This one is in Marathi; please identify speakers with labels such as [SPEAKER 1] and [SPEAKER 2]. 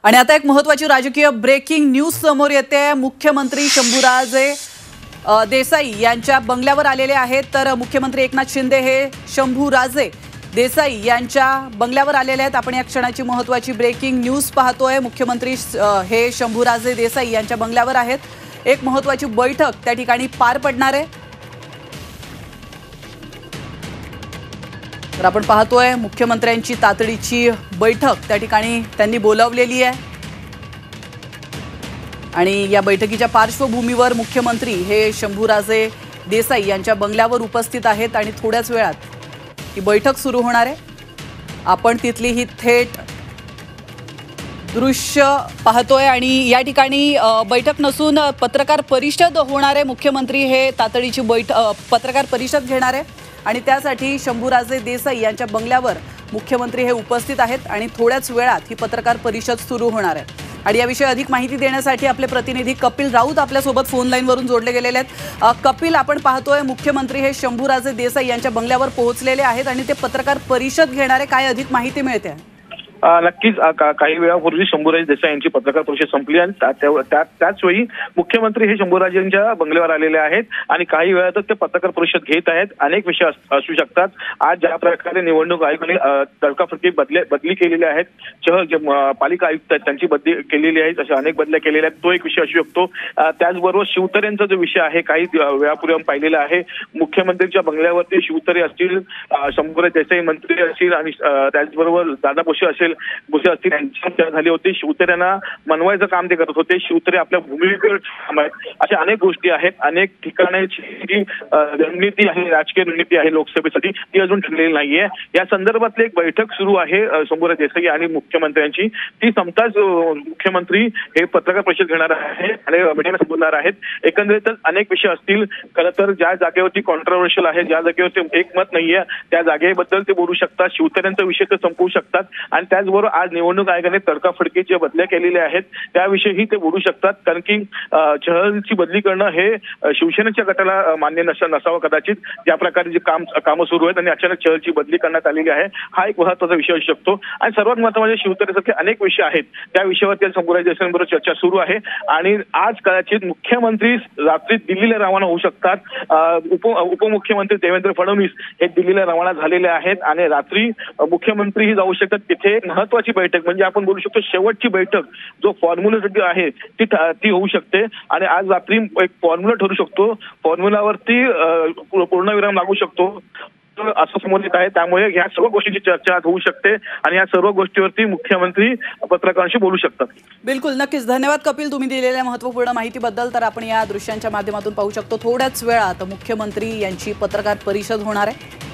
[SPEAKER 1] आणि आता एक महत्त्वाची राजकीय ब्रेकिंग न्यूज समोर येते। मुख्यमंत्री शंभूराजे देसाई यांच्या बंगल्यावर आलेले आहेत। तर मुख्यमंत्री एकनाथ शिंदे हे शंभूराजे देसाई यांच्या बंगल्यावर आलेले आहेत। आपण या क्षणाची महत्त्वाची ब्रेकिंग न्यूज पाहतोय। मुख्यमंत्री हे शंभूराजे देसाई यांच्या बंगल्यावर आहेत। एक महत्त्वाची बैठक त्या ठिकाणी पार पडणार आहे। तर आपण पाहतोय मुख्यमंत्र्यांची तातडीची बैठक त्या ठिकाणी त्यांनी बोलावलेली आहे। आणि या बैठकीच्या पार्श्वभूमीवर मुख्यमंत्री हे शंभूराजे देसाई यांच्या बंगल्यावर उपस्थित आहेत आणि थोड्याच वेळात ही बैठक सुरू होणार आहे। आपण तिथली ही थेट दृश्य पाहतोय आणि या ठिकाणी बैठक नसून पत्रकार परिषद होणार आहे। मुख्यमंत्री हे तातडीची पत्रकार परिषद घेणार आहे आणि त्यासाठी शंभूराजे देसाई यांच्या बंगल्यावर मुख्यमंत्री हे उपस्थित आहेत आणि थोड्याच वेळात ही पत्रकार परिषद सुरू होणार आहे। आणि याविषयी अधिक माहिती देण्यासाठी आपले प्रतिनिधी कपिल राऊत आपल्या सोबत फोन लाईन वरून जोडले गेलेले आहेत। कपिल, आपण पाहतोय मुख्यमंत्री हे शंभूराजे देसाई यांच्या बंगल्यावर पोहोचलेले आहेत आणि ते पत्रकार परिषद घेणार आहे। काय अधिक माहिती मिळते?
[SPEAKER 2] नक्कीच काही वेळापूर्वी शंभूराजे देसाई यांची पत्रकार परिषद संपली आणि त्याच वेळी मुख्यमंत्री हे शंभूराजेंच्या बंगल्यावर आलेले आहेत आणि काही वेळातच ते पत्रकार परिषद घेत आहेत। अनेक विषय असू शकतात। आज ज्या प्रकारे निवडणूक आयोगाने तडकाफडकी बदली केलेली आहेत, पालिका आयुक्त आहेत त्यांची बदली केलेली आहे, अशा अनेक बदल्या केलेल्या आहेत, तो एक विषय असू शकतो। त्याचबरोबर शिवतऱ्यांचा जो विषय आहे, काही वेळापूर्वी आपण पाहिलेला आहे, मुख्यमंत्र्यांच्या बंगल्यावरती शिवतरे असतील, शंभूराजे देसाई मंत्री असतील आणि त्याचबरोबर दादा भुसे असतील यांची झाली होती। शिवतऱ्यांना मनवायचं काम ते करत होते। शिवतरे आपल्या भूमिकेवर ठाम आहेत। अशा अनेक गोष्टी आहेत। अनेक ठिकाणाची जी रणनीती आहे, राजकीय रणनीती आहे लोकसभेसाठी, ती अजून ठरलेली नाहीये। या संदर्भातली एक बैठक सुरू आहे शंभूराजे देसाई आणि मुख्यमंत्र्यांची। ती संपताच मुख्यमंत्री हे पत्रकार परिषद घेणार आहे आणि मीडियाला संबोधणार आहेत। एकंदरीतच अनेक विषय असतील। खरं तर ज्या जागेवरती कॉन्ट्रोवर्शियल आहे, ज्या जागेवरती एकमत नाहीये, त्या जागेबद्दल ते बोलू शकतात। शिवतऱ्यांचा विषय ते संपवू शकतात आणि त्याचबरोबर आज निवडणूक आयोगाने तडकाफडकी ज्या बदल्या केलेल्या आहेत त्याविषयीही ते बोलू शकतात। कारण की चहलची बदली करणं हे शिवसेनेच्या गटाला मान्य नसावं कदाचित, ज्या प्रकारे जे कामं सुरू आहेत आणि अचानक चहलची बदली करण्यात आलेली आहे, हा एक महत्त्वाचा विषय असू शकतो। आणि सर्वात महत्त्वाचे म्हणजे शिवतरेसारखे अनेक विषय आहेत, त्या विषयावरती शंभूराजे देसाईंबरोबर चर्चा सुरू आहे। आणि आज कदाचित मुख्यमंत्री रात्री दिल्लीला रवाना होऊ शकतात। उपमुख्यमंत्री देवेंद्र फडणवीस हे दिल्लीला रवाना झालेले आहेत आणि रात्री मुख्यमंत्रीही जाऊ शकतात। तिथे महत्त्वाची बैठक म्हणजे आपण बोलू शकतो शेवटची बैठक जो फॉर्म्युला आहे ती होऊ शकते आणि आज रात्री एक फॉर्म्युला ठरू शकतो। फॉर्म्युलावरती पूर्णविराम लागू शकतो असं समोर येत आहे। त्यामुळे या सर्व गोष्टींची चर्चा होऊ शकते आणि या सर्व गोष्टीवरती मुख्यमंत्री पत्रकारांशी बोलू शकतात।
[SPEAKER 1] बिलकुल, नक्कीच। धन्यवाद कपिल, तुम्ही दिलेल्या महत्त्वपूर्ण माहितीबद्दल। तर आपण या दृश्यांच्या माध्यमातून पाहू शकतो थोड्याच वेळात मुख्यमंत्री यांची पत्रकार परिषद होणार आहे।